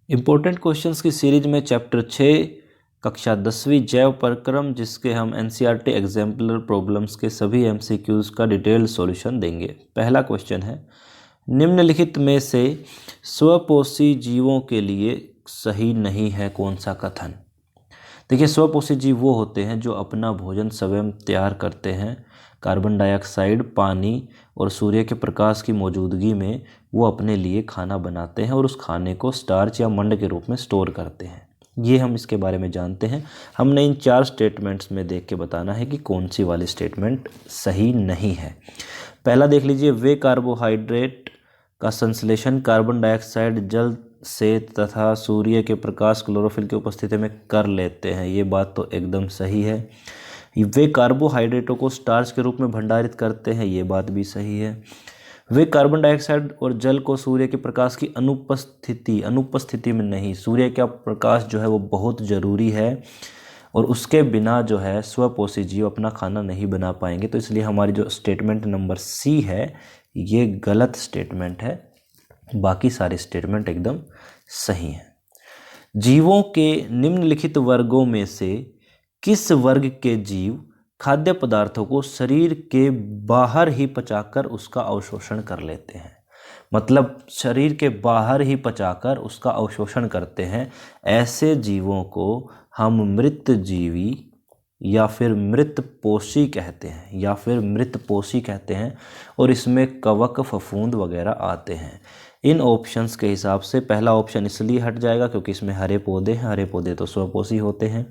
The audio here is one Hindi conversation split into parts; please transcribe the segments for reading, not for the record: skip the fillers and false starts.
इम्पोर्टेंट क्वेश्चंस की सीरीज में चैप्टर 6 कक्षा 10वीं जैव प्रक्रम, जिसके हम एनसीईआरटी एग्जाम्पलर प्रॉब्लम्स के सभी एमसीक्यूज का डिटेल्ड सॉल्यूशन देंगे। पहला क्वेश्चन है, निम्नलिखित में से स्वपोषी जीवों के लिए सही नहीं है कौन सा कथन। देखिए, स्वपोषी जीव वो होते हैं जो अपना भोजन स्वयं तैयार करते हैं। कार्बन डाइऑक्साइड, पानी और सूर्य के प्रकाश की मौजूदगी में वो अपने लिए खाना बनाते हैं और उस खाने को स्टार्च या मंड के रूप में स्टोर करते हैं। ये हम इसके बारे में जानते हैं। हमने इन 4 स्टेटमेंट्स में देख के बताना है कि कौन सी वाली स्टेटमेंट सही नहीं है। पहला देख लीजिए, वे कार्बोहाइड्रेट का संश्लेषण कार्बन डाइऑक्साइड जल से तथा सूर्य के प्रकाश क्लोरोफिल की उपस्थिति में कर लेते हैं। ये बात तो एकदम सही है। वे कार्बोहाइड्रेटों को स्टार्च के रूप में भंडारित करते हैं। ये बात भी सही है। वे कार्बन डाइऑक्साइड और जल को सूर्य के प्रकाश की अनुपस्थिति में नहीं, सूर्य का प्रकाश जो है वो बहुत ज़रूरी है और उसके बिना जो है स्वपोषी जीव अपना खाना नहीं बना पाएंगे। तो इसलिए हमारी जो स्टेटमेंट नंबर सी है ये गलत स्टेटमेंट है। बाकी सारे स्टेटमेंट एकदम सही हैं। जीवों के निम्नलिखित वर्गों में से किस वर्ग के जीव खाद्य पदार्थों को शरीर के बाहर ही पचाकर उसका अवशोषण कर लेते हैं? मतलब शरीर के बाहर ही पचाकर उसका अवशोषण करते हैं। ऐसे जीवों को हम मृतजीवी या फिर मृतपोषी कहते हैं और इसमें कवक, फफूंद वगैरह आते हैं। इन ऑप्शंस के हिसाब से पहला ऑप्शन इसलिए हट जाएगा क्योंकि इसमें हरे पौधे हैं। हरे पौधे तो स्वपोषी होते हैं।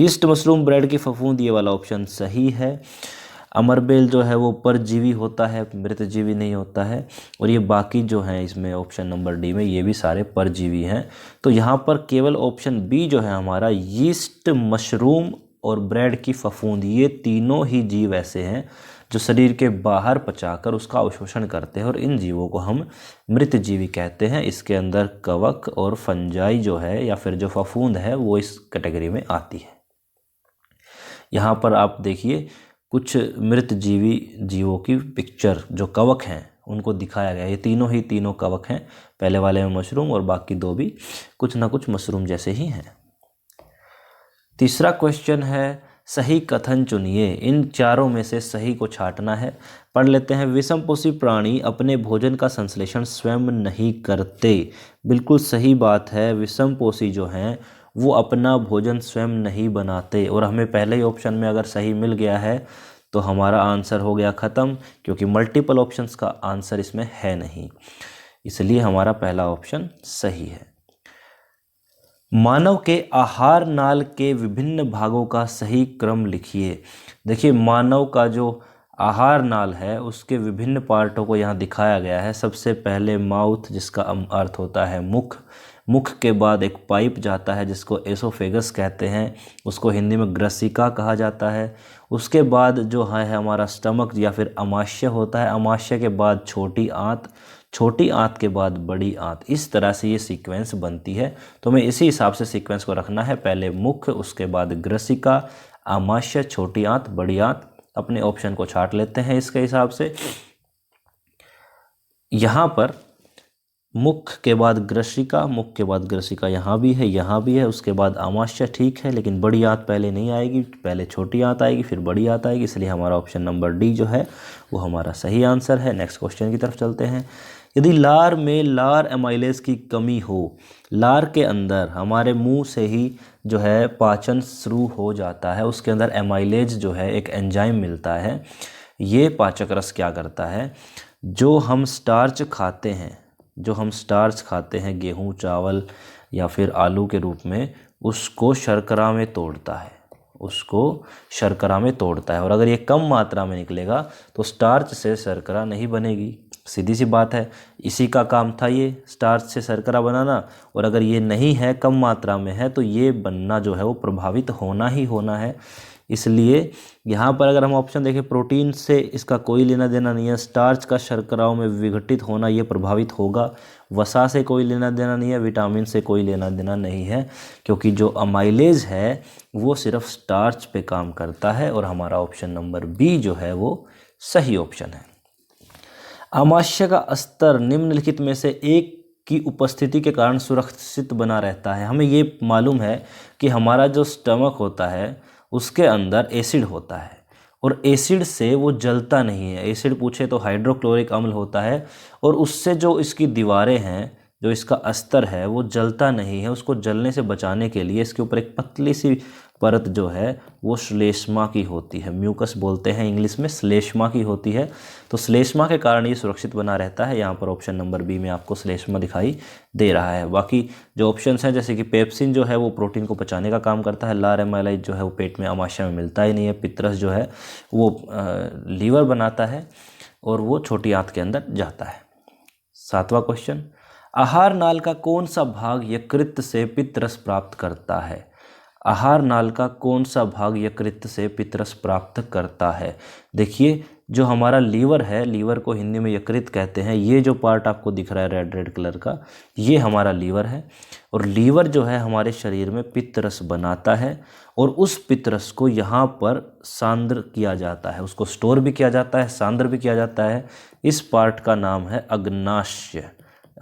ईस्ट मशरूम, ब्रेड की फफूंद, ये वाला ऑप्शन सही है। अमरबेल जो है वो परजीवी होता है, मृतजीवी नहीं होता है। और ये बाकी जो हैं इसमें ऑप्शन नंबर डी में, ये भी सारे परजीवी हैं। तो यहाँ पर केवल ऑप्शन बी जो है हमारा, यीस्ट, मशरूम और ब्रेड की फफूंद, ये तीनों ही जीव ऐसे हैं जो शरीर के बाहर पचाकर उसका अवशोषण करते हैं और इन जीवों को हम मृतजीवी कहते हैं। इसके अंदर कवक और फंजाई जो है या फिर जो फफूंद है वो इस कैटेगरी में आती है। यहाँ पर आप देखिए कुछ मृतजीवी जीवों की पिक्चर, जो कवक हैं उनको दिखाया गया। ये तीनों कवक हैं। पहले वाले में मशरूम और बाकी 2 भी कुछ ना कुछ मशरूम जैसे ही हैं। तीसरा क्वेश्चन है, सही कथन चुनिए। इन चारों में से सही को छांटना है। पढ़ लेते हैं। विषमपोषी प्राणी अपने भोजन का संश्लेषण स्वयं नहीं करते। बिल्कुल सही बात है। विषमपोषी जो हैं वो अपना भोजन स्वयं नहीं बनाते और हमें पहले ही ऑप्शन में अगर सही मिल गया है तो हमारा आंसर हो गया ख़त्म, क्योंकि मल्टीपल ऑप्शंस का आंसर इसमें है नहीं। इसलिए हमारा पहला ऑप्शन सही है। मानव के आहार नाल के विभिन्न भागों का सही क्रम लिखिए। देखिए, मानव का जो आहार नाल है उसके विभिन्न पार्टों को यहाँ दिखाया गया है। सबसे पहले माउथ, जिसका अर्थ होता है मुख। मुख के बाद एक पाइप जाता है जिसको एसोफेगस कहते हैं, उसको हिंदी में ग्रसिका कहा जाता है। उसके बाद जो है हमारा स्टमक या फिर अमाशय होता है। अमाशय के बाद छोटी आंत, छोटी आंत के बाद बड़ी आंत। इस तरह से ये सीक्वेंस बनती है। तो हमें इसी हिसाब से सीक्वेंस को रखना है। पहले मुख, उसके बाद ग्रसिका, अमाशय, छोटी आंत, बड़ी आंत। अपने ऑप्शन को छांट लेते हैं इसके हिसाब से। यहाँ पर मुख के बाद ग्रसिका, मुख के बाद ग्रसिका यहाँ भी है, उसके बाद अमाशय। ठीक है, लेकिन बड़ी आंत पहले नहीं आएगी, पहले छोटी आंत आएगी फिर बड़ी आंत आएगी। इसलिए हमारा ऑप्शन नंबर डी जो है वो हमारा सही आंसर है। नेक्स्ट क्वेश्चन की तरफ चलते हैं। यदि लार में लार एमाइलेज की कमी हो, लार के अंदर हमारे मुंह से ही जो है पाचन शुरू हो जाता है, उसके अंदर एमाइलेज जो है एक एंजाइम मिलता है। ये पाचक रस क्या करता है, जो हम स्टार्च खाते हैं गेहूं, चावल या फिर आलू के रूप में, उसको शर्करा में तोड़ता है। और अगर ये कम मात्रा में निकलेगा तो स्टार्च से शर्करा नहीं बनेगी। सीधी सी बात है। इसी का काम था ये स्टार्च से शर्करा बनाना, और अगर ये नहीं है, कम मात्रा में है, तो ये बनना जो है वो प्रभावित होना ही होना है। इसलिए यहाँ पर अगर हम ऑप्शन देखें, प्रोटीन से इसका कोई लेना देना नहीं है। स्टार्च का शर्कराओं में विघटित होना ये प्रभावित होगा। वसा से कोई लेना देना नहीं है, विटामिन से कोई लेना देना नहीं है, क्योंकि जो अमाइलेज है वो सिर्फ स्टार्च पे काम करता है। और हमारा ऑप्शन नंबर बी जो है वो सही ऑप्शन है। अमाशय का स्तर निम्नलिखित में से एक की उपस्थिति के कारण सुरक्षित बना रहता है। हमें ये मालूम है कि हमारा जो स्टमक होता है उसके अंदर एसिड होता है और एसिड से वो जलता नहीं है। एसिड पूछे तो हाइड्रोक्लोरिक अम्ल होता है और उससे जो इसकी दीवारें हैं, जो इसका अस्तर है, वो जलता नहीं है। उसको जलने से बचाने के लिए इसके ऊपर एक पतली सी परत जो है वो श्लेष्मा की होती है। म्यूकस बोलते हैं इंग्लिश में, श्लेष्मा की होती है। तो श्लेष्मा के कारण ये सुरक्षित बना रहता है। यहाँ पर ऑप्शन नंबर बी में आपको श्लेष्मा दिखाई दे रहा है। बाकी जो ऑप्शंस हैं जैसे कि पेप्सिन जो है वो प्रोटीन को पचाने का काम करता है। लार एमाइलाइड जो है वो पेट में आमाशय में मिलता ही नहीं है। पित्रस जो है वो लीवर बनाता है और वो छोटी आंत के अंदर जाता है। 7वां क्वेश्चन, आहार नाल का कौन सा भाग यकृत से पित्तरस प्राप्त करता है? आहार नाल का कौन सा भाग यकृत से पित्तरस प्राप्त करता है? देखिए, जो हमारा लीवर है, लीवर को हिंदी में यकृत कहते हैं। ये जो पार्ट आपको दिख रहा है रेड रेड कलर का, ये हमारा लीवर है। और लीवर जो है हमारे शरीर में पित्तरस बनाता है और उस पित्तरस को यहाँ पर सांद्र किया जाता है। उसको स्टोर भी किया जाता है, सांद्र भी किया जाता है। इस पार्ट का नाम है अग्नाशय।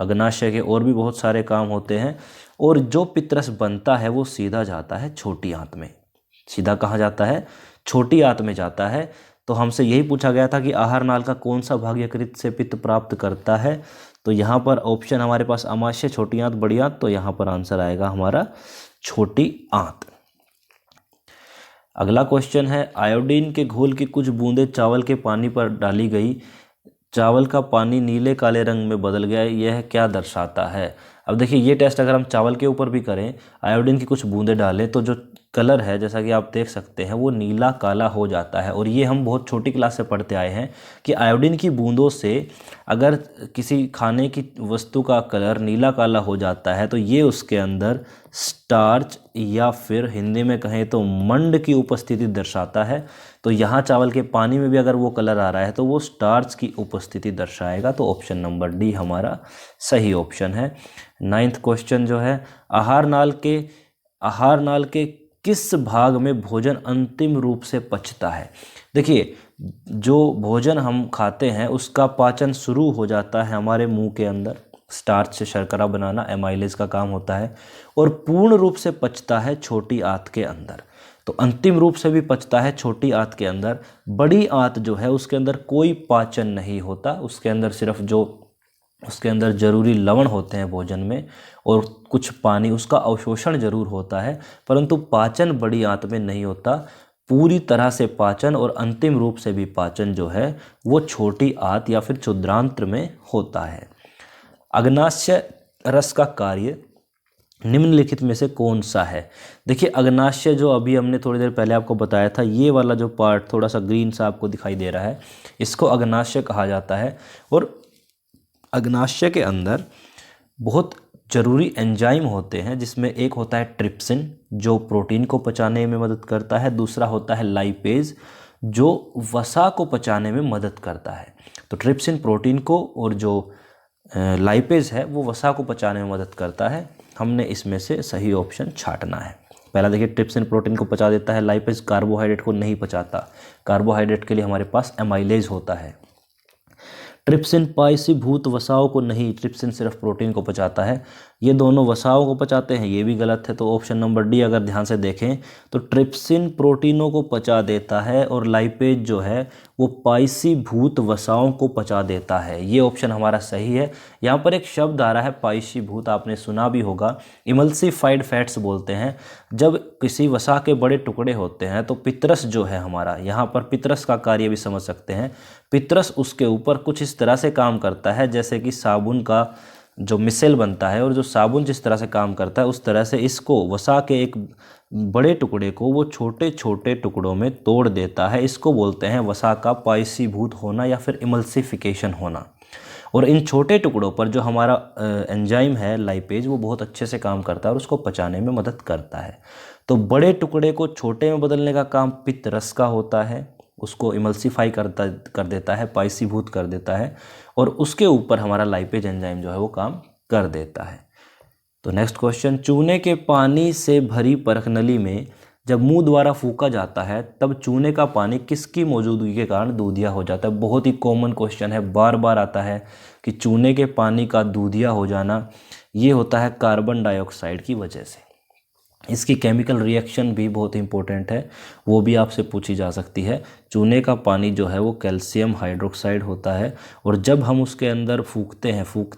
अग्नाशय के और भी बहुत सारे काम होते हैं। और जो पित्तरस बनता है वो सीधा जाता है छोटी आंत में। सीधा कहाँ जाता है? छोटी आंत में जाता है। तो हमसे यही पूछा गया था कि आहार नाल का कौन सा भाग यकृत से पित्त प्राप्त करता है। तो यहाँ पर ऑप्शन हमारे पास आमाशय, छोटी आंत, बड़ी आंत। तो यहाँ पर आंसर आएगा हमारा छोटी आंत। अगला क्वेश्चन है, आयोडीन के घोल की कुछ बूंदें चावल के पानी पर डाली गई, चावल का पानी नीले काले रंग में बदल गया, यह क्या दर्शाता है? अब देखिए, ये टेस्ट अगर हम चावल के ऊपर भी करें, आयोडीन की कुछ बूंदें डालें, तो जो कलर है जैसा कि आप देख सकते हैं वो नीला काला हो जाता है। और ये हम बहुत छोटी क्लास से पढ़ते आए हैं कि आयोडीन की बूंदों से अगर किसी खाने की वस्तु का कलर नीला काला हो जाता है तो ये उसके अंदर स्टार्च या फिर हिंदी में कहें तो मंड की उपस्थिति दर्शाता है। तो यहाँ चावल के पानी में भी अगर वो कलर आ रहा है तो वो स्टार्च की उपस्थिति दर्शाएगा। तो ऑप्शन नंबर डी हमारा सही ऑप्शन है। 9th क्वेश्चन जो है, आहार नाल के किस भाग में भोजन अंतिम रूप से पचता है? देखिए, जो भोजन हम खाते हैं उसका पाचन शुरू हो जाता है हमारे मुंह के अंदर। स्टार्च से शर्करा बनाना एमाइलेज का काम होता है और पूर्ण रूप से पचता है छोटी आंत के अंदर। तो अंतिम रूप से भी पचता है छोटी आंत के अंदर। बड़ी आंत जो है उसके अंदर कोई पाचन नहीं होता। उसके अंदर सिर्फ जो उसके अंदर जरूरी लवण होते हैं भोजन में और कुछ पानी, उसका अवशोषण जरूर होता है, परंतु पाचन बड़ी आंत में नहीं होता। पूरी तरह से पाचन और अंतिम रूप से भी पाचन जो है वो छोटी आंत या फिर क्षुद्रांत्र में होता है। अग्नाशय रस का कार्य निम्नलिखित में से कौन सा है? देखिए, अग्नाशय जो अभी हमने थोड़ी देर पहले आपको बताया था, ये वाला जो पार्ट थोड़ा सा ग्रीन सा आपको दिखाई दे रहा है, इसको अग्नाशय कहा जाता है। और अग्नाशय के अंदर बहुत जरूरी एंजाइम होते हैं, जिसमें एक होता है ट्रिप्सिन जो प्रोटीन को पचाने में मदद करता है, दूसरा होता है लाइपेज जो वसा को पचाने में मदद करता है। तो ट्रिप्सिन प्रोटीन को और जो लाइपेज है वो वसा को पचाने में मदद करता है। हमने इसमें से सही ऑप्शन छांटना है। पहला देखिए, ट्रिप्सिन प्रोटीन को पचा देता है, लाइपेज कार्बोहाइड्रेट को नहीं पचाता। कार्बोहाइड्रेट के लिए हमारे पास एमाइलेज होता है। ट्रिप्सिन पाइसीभूत वसाओं को नहीं, ट्रिप्सिन सिर्फ प्रोटीन को पचाता है। ये दोनों वसाओं को पचाते हैं, ये भी गलत है। तो ऑप्शन नंबर डी अगर ध्यान से देखें तो ट्रिप्सिन प्रोटीनों को पचा देता है और लाइपेज जो है वो पाइसीभूत वसाओं को पचा देता है। ये ऑप्शन हमारा सही है। यहाँ पर एक शब्द आ रहा है पाइसीभूत, आपने सुना भी होगा, इमल्सिफाइड फैट्स बोलते हैं। जब किसी वसा के बड़े टुकड़े होते हैं तो पित्रस जो है हमारा, यहाँ पर पित्रस का कार्य भी समझ सकते हैं। पित्रस उसके ऊपर कुछ इस तरह से काम करता है जैसे कि साबुन का जो मिसेल बनता है और जो साबुन जिस तरह से काम करता है उस तरह से इसको वसा के एक बड़े टुकड़े को वो छोटे छोटे टुकड़ों में तोड़ देता है। इसको बोलते हैं वसा का पाइसीभूत होना या फिर इमल्सिफिकेशन होना। और इन छोटे टुकड़ों पर जो हमारा एंजाइम है लाइपेज वो बहुत अच्छे से काम करता है और उसको पचाने में मदद करता है। तो बड़े टुकड़े को छोटे में बदलने का काम पित्त रस का होता है, उसको इमल्सिफाई कर देता है, पाइसीभूत कर देता है, और उसके ऊपर हमारा लाइपेज एंजाइम जो है वो काम कर देता है। तो नेक्स्ट क्वेश्चन, चूने के पानी से भरी परखनली में जब मुंह द्वारा फूका जाता है तब चूने का पानी किसकी मौजूदगी के कारण दूधिया हो जाता है। बहुत ही कॉमन क्वेश्चन है, बार बार आता है कि चूने के पानी का दूधिया हो जाना ये होता है कार्बन डाइऑक्साइड की वजह से। इसकी केमिकल रिएक्शन भी बहुत इंपॉर्टेंट है, वो भी आपसे पूछी जा सकती है। चूने का पानी जो है वो कैल्शियम हाइड्रोक्साइड होता है और जब हम उसके अंदर फूकते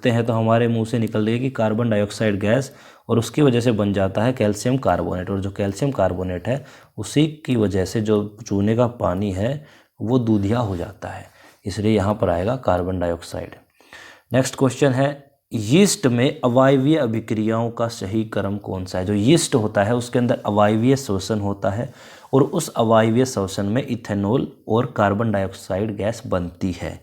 हैं तो हमारे मुंह से निकल रही है कार्बन डाइऑक्साइड गैस और उसकी वजह से बन जाता है कैल्शियम कार्बोनेट, और जो कैल्शियम कार्बोनेट है उसी की वजह से जो चूने का पानी है वो दूधिया हो जाता है, इसलिए यहाँ पर आएगा कार्बन डाइऑक्साइड। नेक्स्ट क्वेश्चन है, यीस्ट में अवायवीय अभिक्रियाओं का सही क्रम कौन सा है। जो यीस्ट होता है उसके अंदर अवायवीय श्वसन होता है और उस अवायवीय श्वसन में इथेनॉल और कार्बन डाइऑक्साइड गैस बनती है,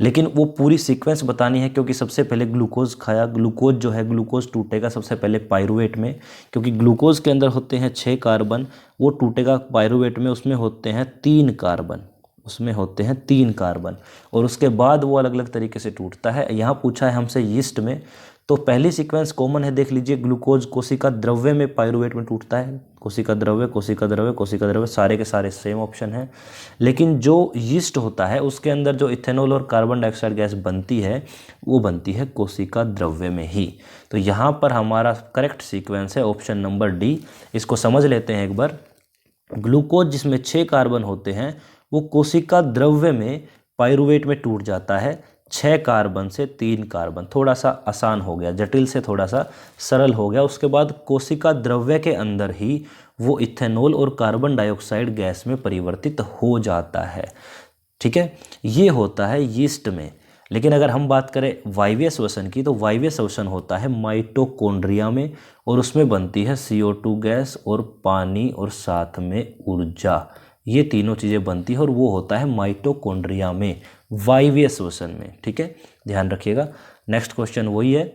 लेकिन वो पूरी सीक्वेंस बतानी है क्योंकि सबसे पहले ग्लूकोज खाया, ग्लूकोज जो है ग्लूकोज टूटेगा सबसे पहले पाइरूवेट में, क्योंकि ग्लूकोज के अंदर होते हैं 6 कार्बन, वो टूटेगा पाइरूवेट में, उसमें होते हैं 3 कार्बन और उसके बाद वो अलग अलग तरीके से टूटता है। यहाँ पूछा है हमसे यीस्ट में, तो पहली सीक्वेंस कॉमन है, देख लीजिए ग्लूकोज कोशिका द्रव्य में पाइरूवेट में टूटता है, कोशिका द्रव्य सारे के सारे सेम ऑप्शन है। लेकिन जो यीस्ट होता है उसके अंदर जो इथेनॉल और कार्बन डाइऑक्साइड गैस बनती है वो बनती है कोशिका द्रव्य में ही। तो यहाँ पर हमारा करेक्ट सीक्वेंस है ऑप्शन नंबर डी। इसको समझ लेते हैं एक बार। ग्लूकोज जिसमें 6 कार्बन होते हैं वो कोशिका द्रव्य में पाइरूवेट में टूट जाता है 6 कार्बन से 3 कार्बन। थोड़ा सा आसान हो गया, जटिल से थोड़ा सा सरल हो गया। उसके बाद कोशिका द्रव्य के अंदर ही वो इथेनॉल और कार्बन डाइऑक्साइड गैस में परिवर्तित हो जाता है। ठीक है, ये होता है यीस्ट में। लेकिन अगर हम बात करें वायवीय श्वसन की, तो वायवीय श्वसन होता है माइटोकॉन्ड्रिया में और उसमें बनती है CO2 गैस और पानी और साथ में ऊर्जा, ये तीनों चीज़ें बनती है और वो होता है माइटोकॉन्ड्रिया में, वायवीय श्वसन में। ठीक है, ध्यान रखिएगा। नेक्स्ट क्वेश्चन वही है,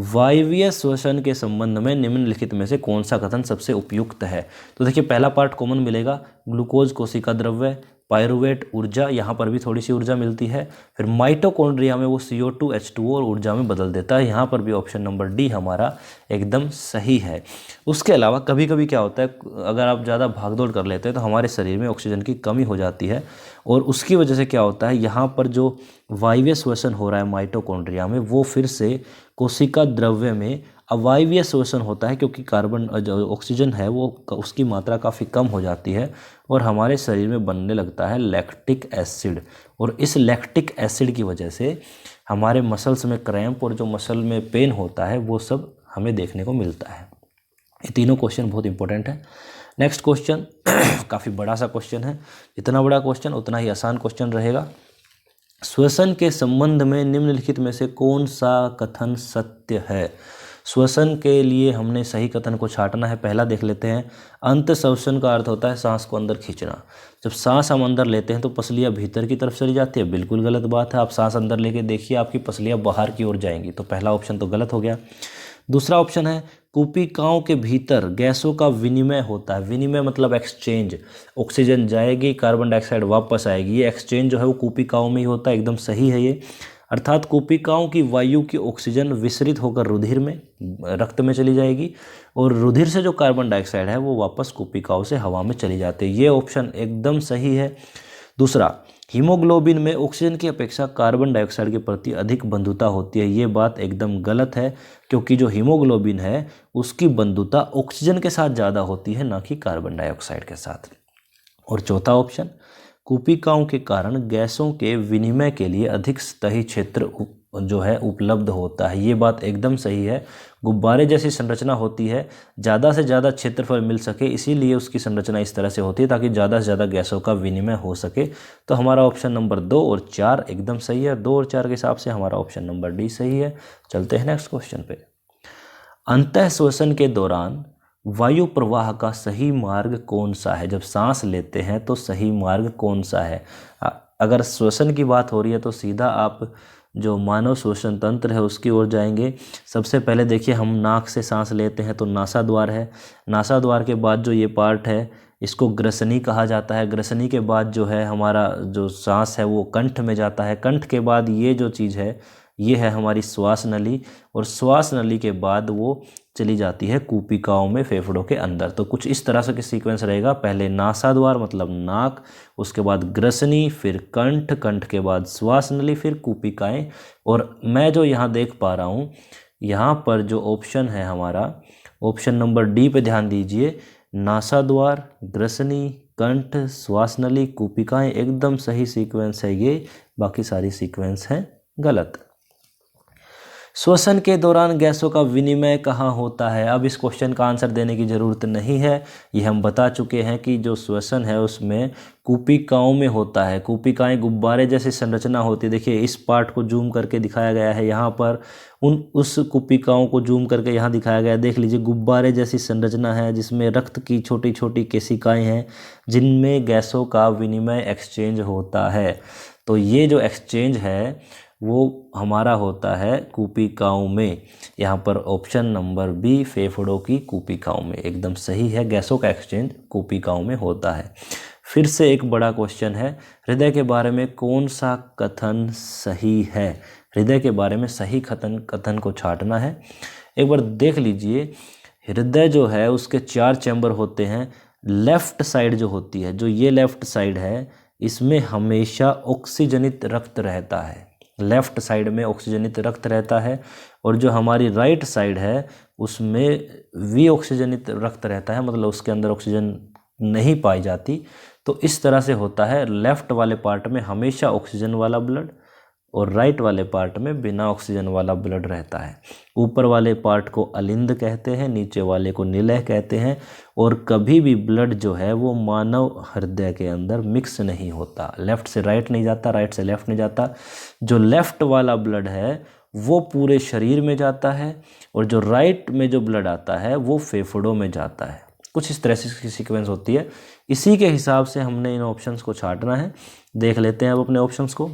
वायवीय श्वसन के संबंध में निम्नलिखित में से कौन सा कथन सबसे उपयुक्त है। तो देखिए पहला पार्ट कॉमन मिलेगा, ग्लूकोज कोशिका द्रव्य, पाइरूवेट ऊर्जा, यहाँ पर भी थोड़ी सी ऊर्जा मिलती है। फिर माइटोकॉन्ड्रिया में वो CO2 H2O और ऊर्जा में बदल देता है, यहाँ पर भी ऑप्शन नंबर डी हमारा एकदम सही है। उसके अलावा कभी कभी क्या होता है, अगर आप ज़्यादा भागदौड़ कर लेते हैं तो हमारे शरीर में ऑक्सीजन की कमी हो जाती है और उसकी वजह से क्या होता है, यहाँ पर जो वायवीय श्वसन हो रहा है माइटोकॉन्ड्रिया में वो फिर से कोशिका द्रव्य में अवायवीय श्वसन होता है, क्योंकि कार्बन जो ऑक्सीजन है वो उसकी मात्रा काफ़ी कम हो जाती है और हमारे शरीर में बनने लगता है लैक्टिक एसिड, और इस लैक्टिक एसिड की वजह से हमारे मसल्स में क्रैम्प और जो मसल में पेन होता है वो सब हमें देखने को मिलता है। ये तीनों क्वेश्चन बहुत इंपॉर्टेंट है। नेक्स्ट क्वेश्चन काफ़ी बड़ा सा क्वेश्चन है, जितना बड़ा क्वेश्चन उतना ही आसान क्वेश्चन रहेगा। श्वसन के संबंध में निम्नलिखित में से कौन सा कथन सत्य है। श्वसन के लिए हमने सही कथन को छांटना है। पहला देख लेते हैं, अंत श्वसन का अर्थ होता है सांस को अंदर खींचना। जब सांस हम अंदर लेते हैं तो पसलियाँ भीतर की तरफ चली जाती है, बिल्कुल गलत बात है। आप सांस अंदर लेके देखिए, आपकी पसलियाँ बाहर की ओर जाएंगी, तो पहला ऑप्शन तो गलत हो गया। दूसरा ऑप्शन है, कूपिकाओं के भीतर गैसों का विनिमय होता है। विनिमय मतलब एक्सचेंज, ऑक्सीजन जाएगी, कार्बन डाइऑक्साइड वापस आएगी, ये एक्सचेंज जो है वो कूपिकाओं में ही होता है, एकदम सही है ये। अर्थात कूपिकाओं की वायु की ऑक्सीजन विसरित होकर रुधिर में, रक्त में चली जाएगी और रुधिर से जो कार्बन डाइऑक्साइड है वो वापस कूपिकाओं से हवा में चली जाती है, ये ऑप्शन एकदम सही है। दूसरा, हीमोग्लोबिन में ऑक्सीजन की अपेक्षा कार्बन डाइऑक्साइड के प्रति अधिक बंधुता होती है, ये बात एकदम गलत है, क्योंकि जो हीमोग्लोबिन है उसकी बंधुता ऑक्सीजन के साथ ज़्यादा होती है, ना कि कार्बन डाइऑक्साइड के साथ। और चौथा ऑप्शन, कूपिकाओं के कारण गैसों के विनिमय के लिए अधिक सतही क्षेत्र जो है उपलब्ध होता है, ये बात एकदम सही है। गुब्बारे जैसी संरचना होती है, ज़्यादा से ज़्यादा क्षेत्रफल मिल सके, इसीलिए उसकी संरचना इस तरह से होती है ताकि ज़्यादा से ज़्यादा गैसों का विनिमय हो सके। तो हमारा ऑप्शन नंबर 2 और 4 एकदम सही है। 2 और 4 के हिसाब से हमारा ऑप्शन नंबर डी सही है। चलते हैं नेक्स्ट क्वेश्चन पे। अंतः श्वसन के दौरान वायु प्रवाह का सही मार्ग कौन सा है। जब सांस लेते हैं तो सही मार्ग कौन सा है। अगर श्वसन की बात हो रही है तो सीधा आप जो मानव श्वसन तंत्र है उसकी ओर जाएंगे। सबसे पहले देखिए, हम नाक से सांस लेते हैं तो नासा द्वार है, नासा द्वार के बाद जो ये पार्ट है इसको ग्रसनी कहा जाता है। ग्रसनी के बाद जो है हमारा जो सांस है वो कंठ में जाता है। कंठ के बाद ये जो चीज़ है ये है हमारी श्वास नली, और श्वास नली के बाद वो चली जाती है कूपिकाओं में फेफड़ों के अंदर। तो कुछ इस तरह से सीक्वेंस रहेगा, पहले नासाद्वार मतलब नाक, उसके बाद ग्रसनी, फिर कंठ, कंठ के बाद श्वास नली, फिर कूपिकाएं। और मैं जो यहाँ देख पा रहा हूँ, यहाँ पर जो ऑप्शन है हमारा, ऑप्शन नंबर डी पे ध्यान दीजिए। नासाद्वार, ग्रसनी, कंठ, श्वास नली, कूपिकाएं, एकदम सही सीक्वेंस है ये। बाकी सारी सीक्वेंस हैं गलत। श्वसन के दौरान गैसों का विनिमय कहाँ होता है? अब इस क्वेश्चन का आंसर देने की ज़रूरत नहीं है, ये हम बता चुके हैं कि जो श्वसन है उसमें कूपिकाओं में होता है। कूपिकाएं गुब्बारे जैसी संरचना होती है। देखिए इस पार्ट को जूम करके दिखाया गया है यहाँ पर, उस कूपिकाओं को जूम करके यहाँ दिखाया गया है। देख लीजिए गुब्बारे जैसी संरचना है जिसमें रक्त की छोटी छोटी केशिकाएँ हैं जिनमें गैसों का विनिमय एक्सचेंज होता है। तो ये जो एक्सचेंज है वो हमारा होता है कूपिकाओं में। यहाँ पर ऑप्शन नंबर बी फेफड़ों की कूपिकाओं में एकदम सही है। गैसों का एक्सचेंज कूपिकाओं में होता है। फिर से एक बड़ा क्वेश्चन है, हृदय के बारे में कौन सा कथन सही है? हृदय के बारे में सही कथन को छांटना है। एक बार देख लीजिए, हृदय जो है उसके 4 चैम्बर होते हैं। लेफ्ट साइड जो होती है, जो ये लेफ्ट साइड है, इसमें हमेशा ऑक्सीजनित रक्त रहता है। लेफ्ट साइड में ऑक्सीजनित रक्त रहता है। और जो हमारी राइट साइड है उसमें विऑक्सीजनित रक्त रहता है, मतलब उसके अंदर ऑक्सीजन नहीं पाई जाती। तो इस तरह से होता है, लेफ्ट वाले पार्ट में हमेशा ऑक्सीजन वाला ब्लड और राइट वाले पार्ट में बिना ऑक्सीजन वाला ब्लड रहता है। ऊपर वाले पार्ट को अलिंद कहते हैं, नीचे वाले को निलय कहते हैं। और कभी भी ब्लड जो है वो मानव हृदय के अंदर मिक्स नहीं होता, लेफ्ट से राइट नहीं जाता, राइट से लेफ्ट नहीं जाता। जो लेफ्ट वाला ब्लड है वो पूरे शरीर में जाता है और जो राइट में जो ब्लड आता है वो फेफड़ों में जाता है। कुछ इस तरह से इसकी सीक्वेंस होती है। इसी के हिसाब से हमने इन ऑप्शंस को छांटना है। देख लेते हैं अब अपने ऑप्शंस को।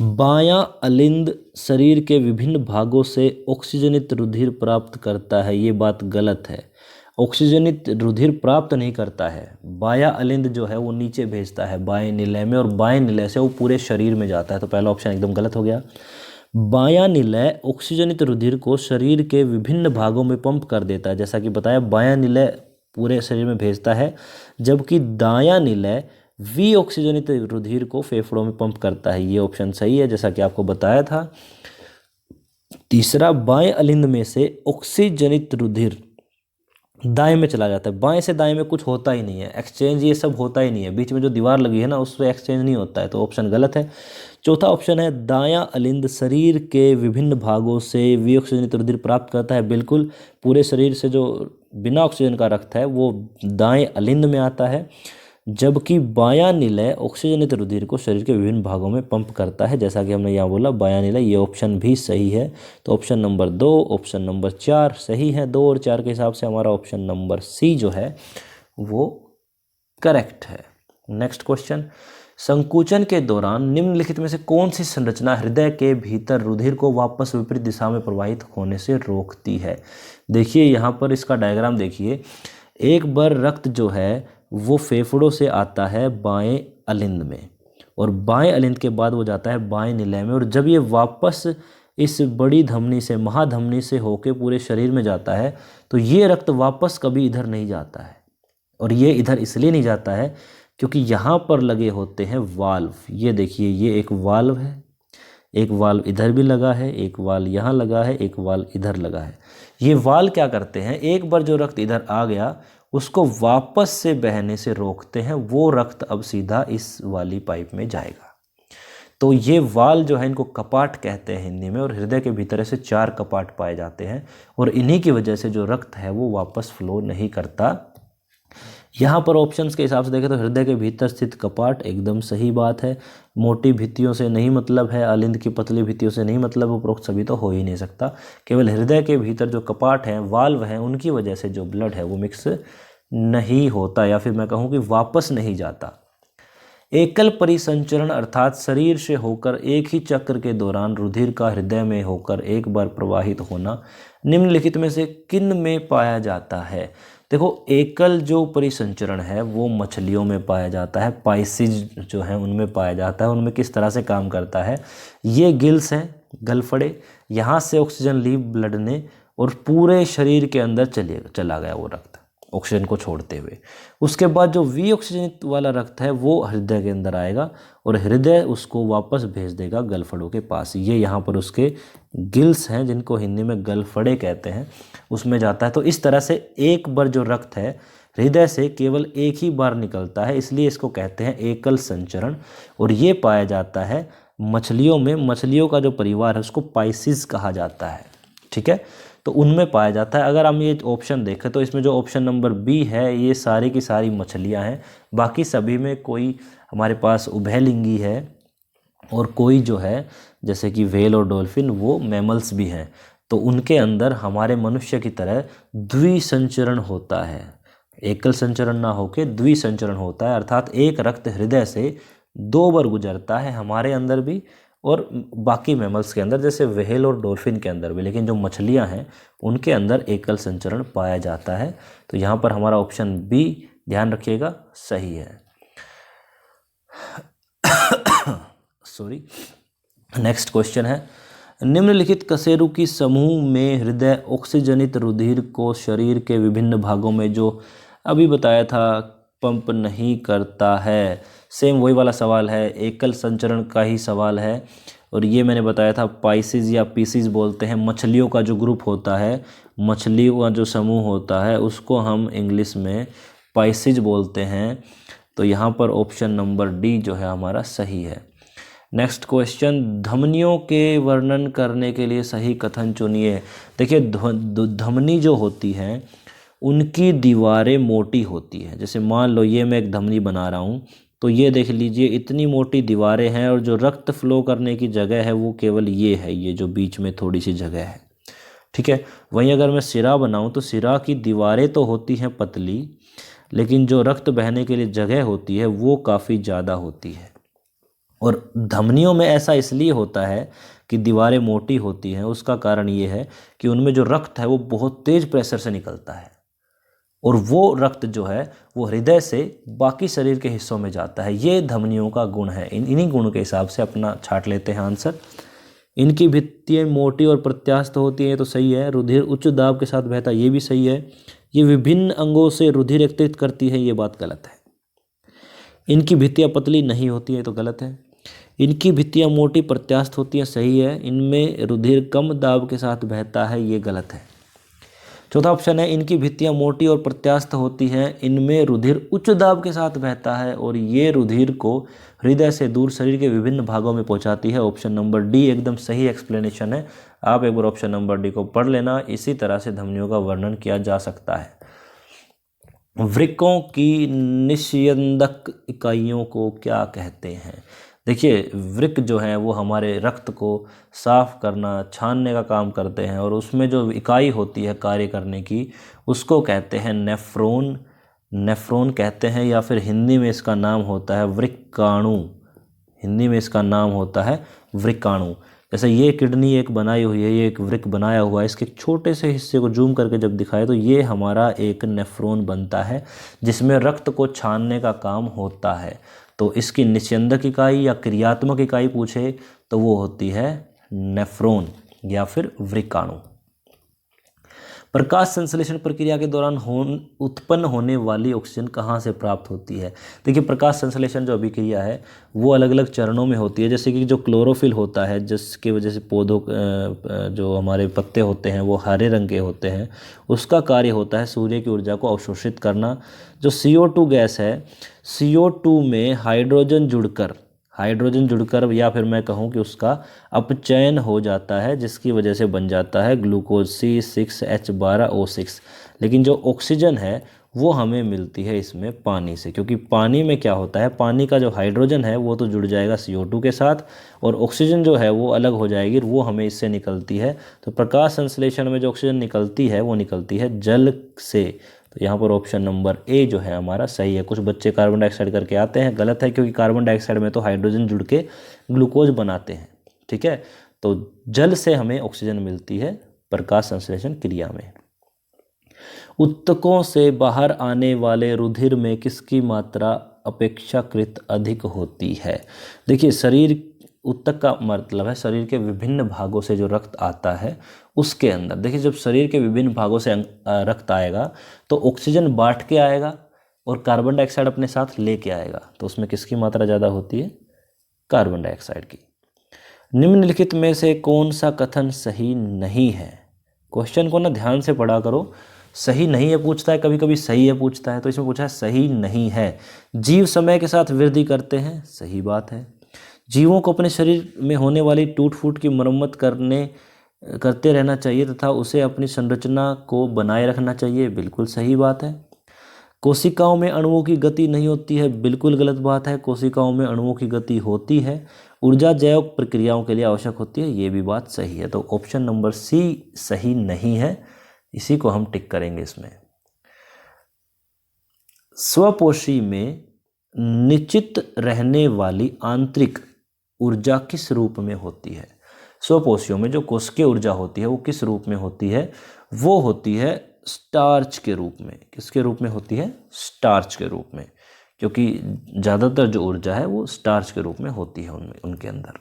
बायां अलिंद शरीर के विभिन्न भागों से ऑक्सीजनित रुधिर प्राप्त करता है, ये बात गलत है। ऑक्सीजनित रुधिर प्राप्त नहीं करता है। बायां अलिंद जो है वो नीचे भेजता है बाएं निलय में, और बाएं निलय से वो पूरे शरीर में जाता है। तो पहला ऑप्शन एकदम गलत हो गया। बायां निलय ऑक्सीजनित रुधिर को शरीर के विभिन्न भागों में पंप कर देता है, जैसा कि बताया बायां निलय पूरे शरीर में भेजता है, जबकि दायां निलय विऑक्सीजनित रुधिर को फेफड़ों में पंप करता है। ये ऑप्शन सही है जैसा कि आपको बताया था। तीसरा, बाएं अलिंद में से ऑक्सीजनित रुधिर दाएं में चला जाता है। बाएं से दाएं में कुछ होता ही नहीं है, एक्सचेंज ये सब होता ही नहीं है। बीच में जो दीवार लगी है ना उससे एक्सचेंज नहीं होता है, तो ऑप्शन गलत है। चौथा ऑप्शन है, दायां अलिंद शरीर के विभिन्न भागों से विऑक्सीजनित रुधिर प्राप्त करता है। बिल्कुल, पूरे शरीर से जो बिना ऑक्सीजन का रक्त है वो दाएं अलिंद में आता है, जबकि बायां निलय ऑक्सीजनित रुधिर को शरीर के विभिन्न भागों में पंप करता है, जैसा कि हमने यहाँ बोला बायां निलय। ये ऑप्शन भी सही है। तो ऑप्शन नंबर 2, ऑप्शन नंबर 4 सही है। 2 और 4 के हिसाब से हमारा ऑप्शन नंबर सी जो है वो करेक्ट है। नेक्स्ट क्वेश्चन, संकुचन के दौरान निम्नलिखित में से कौन सी संरचना हृदय के भीतर रुधिर को वापस विपरीत दिशा में प्रवाहित होने से रोकती है? देखिए यहाँ पर इसका डायग्राम देखिए। एक बार रक्त जो है वो फेफड़ों से आता है बाएं अलिंद में, और बाएं अलिंद के बाद वो जाता है बाएं निलय में, और जब ये वापस इस बड़ी धमनी से, महाधमनी से होके पूरे शरीर में जाता है, तो ये रक्त वापस कभी इधर नहीं जाता है। और ये इधर इसलिए नहीं जाता है क्योंकि यहाँ पर लगे होते हैं वाल्व। ये देखिए, ये एक वाल्व है, एक वाल्व इधर भी लगा है, एक वाल्व यहाँ लगा है, एक वाल्व इधर लगा है। ये वाल्व क्या करते हैं, एक बार जो रक्त इधर आ गया उसको वापस से बहने से रोकते हैं। वो रक्त अब सीधा इस वाली पाइप में जाएगा। तो ये वाल्व जो है इनको कपाट कहते हैं हिंदी में, और हृदय के भीतर ऐसे 4 कपाट पाए जाते हैं, और इन्हीं की वजह से जो रक्त है वो वापस फ्लो नहीं करता। यहाँ पर ऑप्शंस के हिसाब से देखें तो हृदय के भीतर स्थित कपाट एकदम सही बात है। मोटी भित्तियों से नहीं मतलब है, अलिंद की पतली भित्तियों से नहीं मतलब, उपरोक्त सभी तो हो ही नहीं सकता। केवल हृदय के भीतर जो कपाट हैं, वाल्व हैं, उनकी वजह से जो ब्लड है वो मिक्स नहीं होता, या फिर मैं कहूँ कि वापस नहीं जाता। एकल परिसंचरण अर्थात शरीर से होकर एक ही चक्र के दौरान रुधिर का हृदय में होकर एक बार प्रवाहित होना निम्नलिखित में से किन में पाया जाता है? देखो, एकल जो परिसंचरण है वो मछलियों में पाया जाता है, पाइसिज जो है उनमें पाया जाता है। उनमें किस तरह से काम करता है, ये गिल्स हैं, गलफड़े, यहाँ से ऑक्सीजन ली ब्लड ने और पूरे शरीर के अंदर चला गया वो रक्त ऑक्सीजन को छोड़ते हुए। उसके बाद जो विऑक्सीजनित वाला रक्त है वो हृदय के अंदर आएगा और हृदय उसको वापस भेज देगा गलफड़ों के पास। ये यहाँ पर उसके गिल्स हैं जिनको हिंदी में गलफड़े कहते हैं, उसमें जाता है। तो इस तरह से एक बार जो रक्त है हृदय से केवल एक ही बार निकलता है, इसलिए इसको कहते हैं एकल संचरण। और ये पाया जाता है मछलियों में। मछलियों का जो परिवार है उसको पाइसिस कहा जाता है, ठीक है, तो उनमें पाया जाता है। अगर हम ये ऑप्शन देखें तो इसमें जो ऑप्शन नंबर बी है ये सारी की सारी मछलियां हैं, बाकी सभी में कोई हमारे पास उभयलिंगी है और कोई जो है जैसे कि व्हेल और डॉल्फिन वो मैमल्स भी हैं। तो उनके अंदर हमारे मनुष्य की तरह द्विसंचरण होता है, एकल संचरण ना होकर द्विसंचरण होता है, अर्थात एक रक्त हृदय से 2 बार गुजरता है हमारे अंदर भी और बाकी मैमल्स के अंदर जैसे व्हेल और डॉल्फिन के अंदर भी। लेकिन जो मछलियां हैं उनके अंदर एकल संचरण पाया जाता है। तो यहाँ पर हमारा ऑप्शन बी ध्यान रखिएगा सही है। सॉरी, नेक्स्ट क्वेश्चन है, निम्नलिखित कशेरुकी समूह में हृदय ऑक्सीजनित रुधिर को शरीर के विभिन्न भागों में जो अभी बताया था पंप नहीं करता है। सेम वही वाला सवाल है, एकल संचरण का ही सवाल है। और ये मैंने बताया था पाइसिस या पीसिस बोलते हैं, मछलियों का जो ग्रुप होता है, मछलियों का जो समूह होता है उसको हम इंग्लिश में पाइसिस बोलते हैं। तो यहाँ पर ऑप्शन नंबर डी जो है हमारा सही है। नेक्स्ट क्वेश्चन, धमनियों के वर्णन करने के लिए सही कथन चुनिए। देखिए धमनी जो होती है उनकी दीवारें मोटी होती हैं। जैसे मान लो ये मैं एक धमनी बना रहा हूँ, तो ये देख लीजिए इतनी मोटी दीवारें हैं और जो रक्त फ्लो करने की जगह है वो केवल ये है, ये जो बीच में थोड़ी सी जगह है, ठीक है। वहीं अगर मैं सिरा बनाऊँ तो सिरा की दीवारें तो होती हैं पतली, लेकिन जो रक्त बहने के लिए जगह होती है वो काफ़ी ज़्यादा होती है। और धमनियों में ऐसा इसलिए होता है कि दीवारें मोटी होती हैं, उसका कारण ये है कि उनमें जो रक्त है वो बहुत तेज़ प्रेशर से निकलता है और वो रक्त जो है वो हृदय से बाकी शरीर के हिस्सों में जाता है। ये धमनियों का गुण है। इन्हीं गुणों के हिसाब से अपना छाट लेते हैं आंसर। इनकी भित्तियाँ मोटी और प्रत्यास्थ होती हैं, तो सही है। रुधिर उच्च दाब के साथ बहता, ये भी सही है। ये विभिन्न अंगों से रुधिर एकत्रित करती है, ये बात गलत है। इनकी भित्तियाँ पतली नहीं होती है, तो गलत है। इनकी भित्तियाँ मोटी प्रत्यास्थ होती हैं, सही है। इनमें रुधिर कम दाब के साथ बहता है, ये गलत है। चौथा ऑप्शन है, इनकी भित्तियाँ मोटी और प्रत्यास्थ होती हैं, इनमें रुधिर उच्च दाब के साथ बहता है और ये रुधिर को हृदय से दूर शरीर के विभिन्न भागों में पहुंचाती है। ऑप्शन नंबर डी एकदम सही एक्सप्लेनेशन है। आप एक बार ऑप्शन नंबर डी को पढ़ लेना। इसी तरह से धमनियों का वर्णन किया जा सकता है। वृक्कों की निस्यंदक इकाइयों को क्या कहते हैं? देखिए वृक्क जो हैं वो हमारे रक्त को साफ करना, छानने का काम करते हैं और उसमें जो इकाई होती है कार्य करने की उसको कहते हैं नेफ्रॉन। नेफ्रॉन कहते हैं, या फिर हिंदी में इसका नाम होता है वृक्काणु। हिंदी में इसका नाम होता है वृक्काणु। जैसे ये किडनी एक बनाई हुई है, ये एक वृक्क बनाया हुआ है, इसके छोटे से हिस्से को जूम करके जब दिखाए तो ये हमारा एक नेफ्रॉन बनता है जिसमें रक्त को छानने का काम होता है। तो इसकी निस्यंदक इकाई या क्रियात्मक इकाई पूछे तो वो होती है नेफ्रॉन या फिर वृक्काणु। प्रकाश संश्लेषण प्रक्रिया के दौरान उत्पन्न होने वाली ऑक्सीजन कहाँ से प्राप्त होती है? देखिए प्रकाश संश्लेषण जो अभिक्रिया है वो अलग अलग चरणों में होती है। जैसे कि जो क्लोरोफिल होता है जिसकी वजह से पौधों जो हमारे पत्ते होते हैं वो हरे रंग के होते हैं, उसका कार्य होता है सूर्य की ऊर्जा को अवशोषित करना। जो CO2 गैस है, CO2 में हाइड्रोजन जुड़कर या फिर मैं कहूँ कि उसका अपचयन हो जाता है जिसकी वजह से बन जाता है ग्लूकोज C6H12O6। लेकिन जो ऑक्सीजन है वो हमें मिलती है इसमें पानी से, क्योंकि पानी में क्या होता है, पानी का जो हाइड्रोजन है वो तो जुड़ जाएगा CO2 के साथ और ऑक्सीजन जो है वो अलग हो जाएगी, वो हमें इससे निकलती है। तो प्रकाश संश्लेषण में जो ऑक्सीजन निकलती है वो निकलती है जल से। तो यहाँ पर ऑप्शन नंबर ए जो है हमारा सही है। कुछ बच्चे कार्बन डाइऑक्साइड करके आते हैं, गलत है, क्योंकि कार्बन डाइऑक्साइड में तो हाइड्रोजन जुड़ के ग्लूकोज बनाते हैं, ठीक है। तो जल से हमें ऑक्सीजन मिलती है प्रकाश संश्लेषण क्रिया में। ऊतकों से बाहर आने वाले रुधिर में किसकी मात्रा अपेक्षाकृत अधिक होती है? देखिए शरीर, ऊतक का मतलब है शरीर के विभिन्न भागों से जो रक्त आता है उसके अंदर देखिए, जब शरीर के विभिन्न भागों से रक्त आएगा तो ऑक्सीजन बांट के आएगा और कार्बन डाइऑक्साइड अपने साथ लेके आएगा, तो उसमें किसकी मात्रा ज़्यादा होती है? कार्बन डाइऑक्साइड की। निम्नलिखित में से कौन सा कथन सही नहीं है? क्वेश्चन को ना ध्यान से पढ़ा करो। सही नहीं है पूछता है, कभी कभी सही है पूछता है, तो इसमें पूछा है सही नहीं है। जीव समय के साथ वृद्धि करते हैं, सही बात है। जीवों को अपने शरीर में होने वाली टूट फूट की मरम्मत करते रहना चाहिए तथा उसे अपनी संरचना को बनाए रखना चाहिए, बिल्कुल सही बात है। कोशिकाओं में अणुओं की गति नहीं होती है, बिल्कुल गलत बात है। कोशिकाओं में अणुओं की गति होती है। ऊर्जा जैव प्रक्रियाओं के लिए आवश्यक होती है, ये भी बात सही है। तो ऑप्शन नंबर सी सही नहीं है, इसी को हम टिक करेंगे इसमें। स्वपोषी में निश्चित रहने वाली आंतरिक ऊर्जा किस रूप में होती है? स्वपोषियों में जो कोशिकीय ऊर्जा होती है वो किस रूप में होती है? वो होती है स्टार्च के रूप में। किसके रूप में होती है? स्टार्च के रूप में, क्योंकि ज़्यादातर जो ऊर्जा है वो स्टार्च के रूप में होती है उनके अंदर।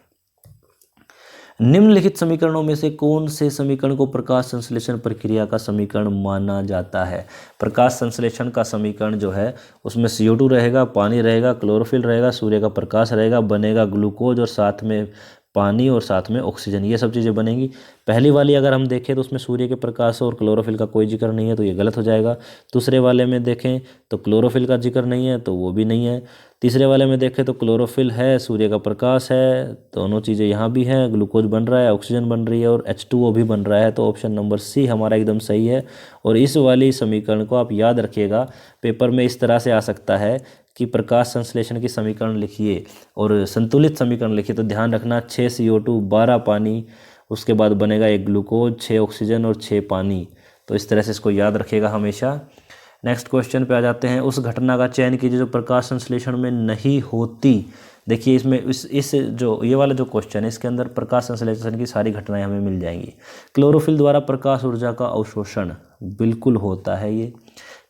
निम्नलिखित समीकरणों में से कौन से समीकरण को प्रकाश संश्लेषण प्रक्रिया का समीकरण माना जाता है? प्रकाश संश्लेषण का समीकरण जो है उसमें CO2 रहेगा, पानी रहेगा, क्लोरोफिल रहेगा, सूर्य का प्रकाश रहेगा, बनेगा ग्लूकोज और साथ में पानी और साथ में ऑक्सीजन, ये सब चीज़ें बनेंगी। पहली वाली अगर हम देखें तो उसमें सूर्य के प्रकाश और क्लोरोफिल का कोई जिक्र नहीं है, तो ये गलत हो जाएगा। दूसरे वाले में देखें तो क्लोरोफिल का जिक्र नहीं है, तो वो भी नहीं है। तीसरे वाले में देखें तो क्लोरोफिल है, सूर्य का प्रकाश है, दोनों चीज़ें यहाँ भी हैं, ग्लूकोज बन रहा है, ऑक्सीजन बन रही है और H2O भी बन रहा है, तो ऑप्शन नंबर सी हमारा एकदम सही है। और इस वाली समीकरण को आप याद रखिएगा, पेपर में इस तरह से आ सकता है कि प्रकाश संश्लेषण की समीकरण लिखिए और संतुलित समीकरण लिखिए, तो ध्यान रखना 6 CO2 12 पानी, उसके बाद बनेगा 1 ग्लूकोज, 6 ऑक्सीजन और 6 पानी। तो इस तरह से इसको याद रखिएगा हमेशा। नेक्स्ट क्वेश्चन पे आ जाते हैं। उस घटना का चयन कीजिए जो प्रकाश संश्लेषण में नहीं होती। देखिए इसमें इस जो ये वाला जो क्वेश्चन है इसके अंदर प्रकाश संश्लेषण की सारी घटनाएं हमें मिल जाएंगी। क्लोरोफिल द्वारा प्रकाश ऊर्जा का अवशोषण बिल्कुल होता है ये।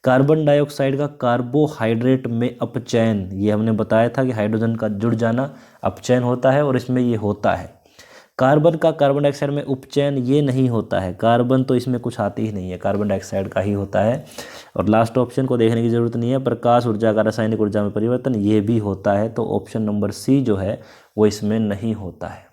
कार्बन डाइऑक्साइड का कार्बोहाइड्रेट में अपचयन, ये हमने बताया था कि हाइड्रोजन का जुड़ जाना अपचयन होता है और इसमें ये होता है। कार्बन का कार्बन डाइऑक्साइड में उपचयन ये नहीं होता है, कार्बन तो इसमें कुछ आती ही नहीं है, कार्बन डाइऑक्साइड का ही होता है। और लास्ट ऑप्शन को देखने की ज़रूरत नहीं है, प्रकाश ऊर्जा का रासायनिक ऊर्जा में परिवर्तन, ये भी होता है। तो ऑप्शन नंबर सी जो है वो इसमें नहीं होता है।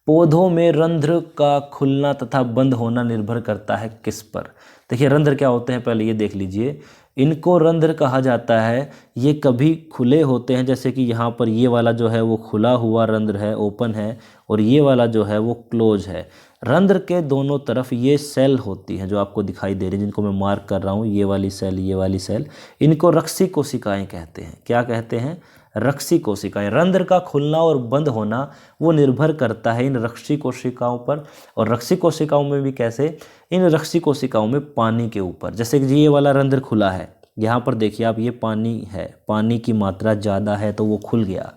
पौधों में रंध्र का खुलना तथा बंद होना निर्भर करता है किस पर? देखिए रंध्र क्या होते हैं पहले ये देख लीजिए। इनको रंध्र कहा जाता है। ये कभी खुले होते हैं, जैसे कि यहाँ पर ये वाला जो है वो खुला हुआ रंध्र है, ओपन है, और ये वाला जो है वो क्लोज है। रंध्र के दोनों तरफ ये सेल होती हैं जो आपको दिखाई दे रही है, जिनको मैं मार्क कर रहा हूँ, ये वाली सेल, ये वाली सेल, इनको रक्षी कोशिकाएं कहते हैं। क्या कहते हैं? रक्षी कोशिकाएं। रंध्र का खुलना और बंद होना वो निर्भर करता है इन रक्षी कोशिकाओं पर। और रक्षी कोशिकाओं में भी कैसे? इन रक्षी कोशिकाओं में पानी के ऊपर, जैसे कि ये वाला रंध्र खुला है, यहाँ पर देखिए आप, ये पानी है, पानी की मात्रा ज़्यादा है तो वो खुल गया।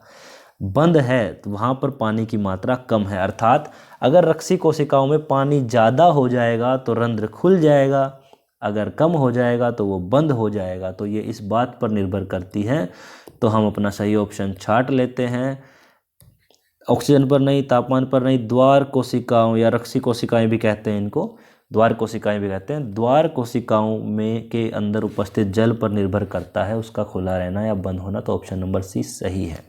बंद है तो वहाँ पर पानी की मात्रा कम है, अर्थात अगर रक्षी कोशिकाओं में पानी ज़्यादा हो जाएगा तो रंध्र खुल जाएगा, अगर कम हो जाएगा तो वो बंद हो जाएगा। तो ये इस बात पर निर्भर करती है। तो हम अपना सही ऑप्शन छांट लेते हैं। ऑक्सीजन पर नहीं, तापमान पर नहीं, द्वार कोशिकाओं या रक्षी कोशिकाएं भी कहते हैं इनको, द्वार कोशिकाएं भी कहते हैं। द्वार कोशिकाओं में के अंदर उपस्थित जल पर निर्भर करता है उसका खुला रहना या बंद होना। तो ऑप्शन नंबर सी सही है।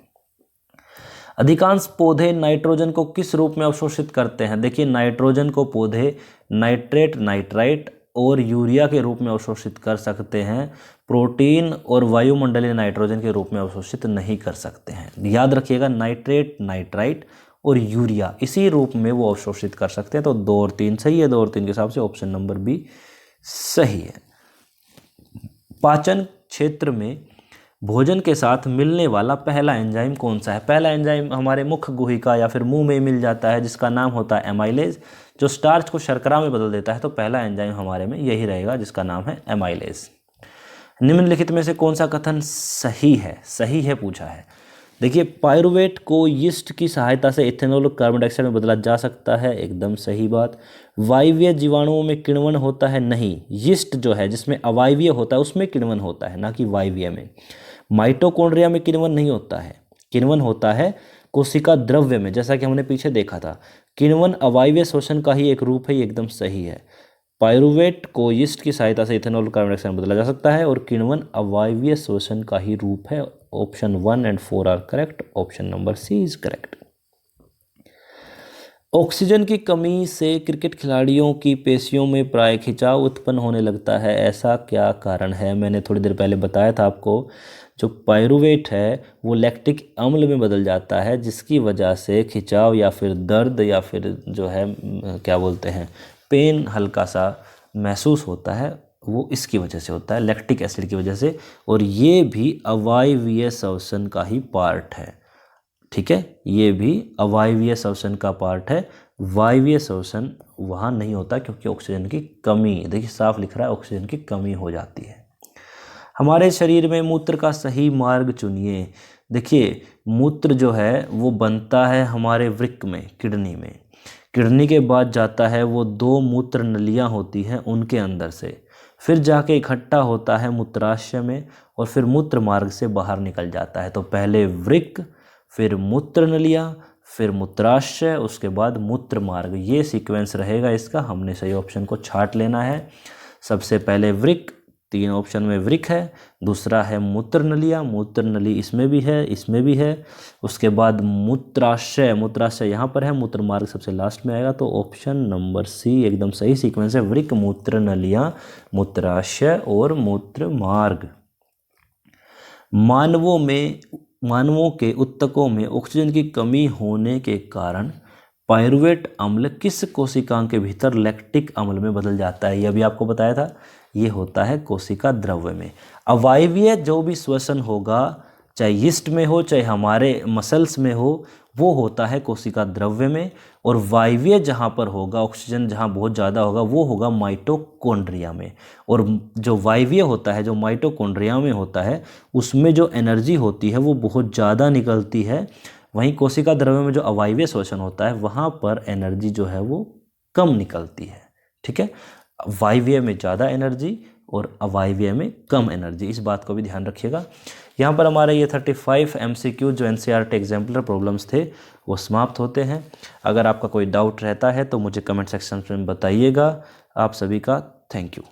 अधिकांश पौधे नाइट्रोजन को किस रूप में अवशोषित करते हैं? देखिए नाइट्रोजन को पौधे नाइट्रेट, नाइट्राइट और यूरिया के रूप में अवशोषित कर सकते हैं, प्रोटीन और वायुमंडलीय नाइट्रोजन के रूप में अवशोषित नहीं कर सकते हैं। याद रखिएगा, नाइट्रेट, नाइट्राइट और यूरिया इसी रूप में वो अवशोषित कर सकते हैं। तो 2 और 3 सही है, 2 और 3 के हिसाब से ऑप्शन नंबर बी सही है। पाचन क्षेत्र में भोजन के साथ मिलने वाला पहला एंजाइम कौन सा है? पहला एंजाइम हमारे मुख गुहिका या फिर मुंह में मिल जाता है, जिसका नाम होता है एमाइलेज, जो स्टार्च को शर्करा में बदल देता है। तो पहला एंजाइम हमारे में यही रहेगा, जिसका नाम है एमाइलेज। निम्नलिखित में से कौन सा कथन सही है? सही है पूछा है। देखिए पायरुवेट को यीस्ट की सहायता से इथेनॉल और कार्बन डाइऑक्साइड में बदला जा सकता है, एकदम सही बात। वायवीय जीवाणुओं में किण्वन होता है? नहीं, यीस्ट जो है जिसमें अवायवीय होता है उसमें किण्वन होता है, ना कि वायवीय में। माइटोकॉन्ड्रिया में किण्वन नहीं होता है, किण्वन होता है कोशिका द्रव्य में, जैसा कि हमने पीछे देखा था। किण्वन अवायवीय शोषण का ही एक रूप है, ये एकदम सही है। पायरुवेट को यीस्ट की सहायता से इथेनॉल कार्बन डाइऑक्साइड में बदला जा सकता है और किण्वन अवायवीय शोषण का ही रूप है। Option 1 and 4 are correct. Option number C is correct. Oxygen की कमी से क्रिकेट खिलाड़ियों की पेशियों में प्राय खिंचाव उत्पन्न होने लगता है, ऐसा क्या कारण है? मैंने थोड़ी देर पहले बताया था आपको, जो पायरुवेट है वो लैक्टिक अम्ल में बदल जाता है, जिसकी वजह से खिंचाव या फिर दर्द या फिर जो है क्या बोलते हैं पेन हल्का सा महसूस होता है, वो इसकी वजह से होता है, लैक्टिक एसिड की वजह से। और ये भी अवायवीय श्वसन का ही पार्ट है। ठीक है, ये भी अवायवीय श्वसन का पार्ट है। वायवीय श्वसन वहाँ नहीं होता क्योंकि ऑक्सीजन की कमी, देखिए साफ लिख रहा है, ऑक्सीजन की कमी हो जाती है। हमारे शरीर में मूत्र का सही मार्ग चुनिए। देखिए मूत्र जो है वो बनता है हमारे वृक्क में, किडनी में। किडनी के बाद जाता है वो 2 मूत्र नलियाँ होती हैं उनके अंदर से, फिर जाके इकट्ठा होता है मूत्राशय में और फिर मूत्र मार्ग से बाहर निकल जाता है। तो पहले वृक्क, फिर मूत्र नलियाँ, फिर मूत्राशय, उसके बाद मूत्र मार्ग, ये सीक्वेंस रहेगा इसका। हमने सही ऑप्शन को छांट लेना है। सबसे पहले वृक्क, 3 ऑप्शन में वृक्क है। दूसरा है मूत्र नलियाँ, मूत्र नली इसमें भी है, इसमें भी है। उसके बाद मूत्राशय, मूत्राशय यहाँ पर है, मूत्र मार्ग सबसे लास्ट में आएगा। तो ऑप्शन नंबर सी एकदम सही सीक्वेंस है, वृक्क, मूत्र नलियाँ, मूत्राशय और मूत्र मार्ग। मानवों के ऊतकों में ऑक्सीजन की कमी होने के कारण पायरुवेट अम्ल किस कोशिकांग के भीतर लैक्टिक अम्ल में बदल जाता है? यह भी आपको बताया था, ये होता है कोशिका द्रव्य में। अवायवीय जो भी श्वसन होगा, चाहे यीस्ट में हो चाहे हमारे मसल्स में हो, वो होता है कोशिका द्रव्य में। और वायवीय जहाँ पर होगा, ऑक्सीजन जहाँ बहुत ज़्यादा होगा, वो होगा माइटोकॉन्ड्रिया में। और जो वायवीय होता है, जो माइटोकॉन्ड्रिया में होता है, उसमें जो एनर्जी होती है वो बहुत ज़्यादा निकलती है। वहीं कोशिका द्रव्य में जो अवायवीय श्वसन होता है, वहाँ पर एनर्जी जो है वो कम निकलती है। ठीक है, वायवीय में ज़्यादा एनर्जी और अवायवीय में कम एनर्जी, इस बात को भी ध्यान रखिएगा। यहाँ पर हमारे ये 35 MCQ जो NCERT एग्जाम्पलर प्रॉब्लम्स थे वो समाप्त होते हैं। अगर आपका कोई डाउट रहता है तो मुझे कमेंट सेक्शन में बताइएगा। आप सभी का थैंक यू।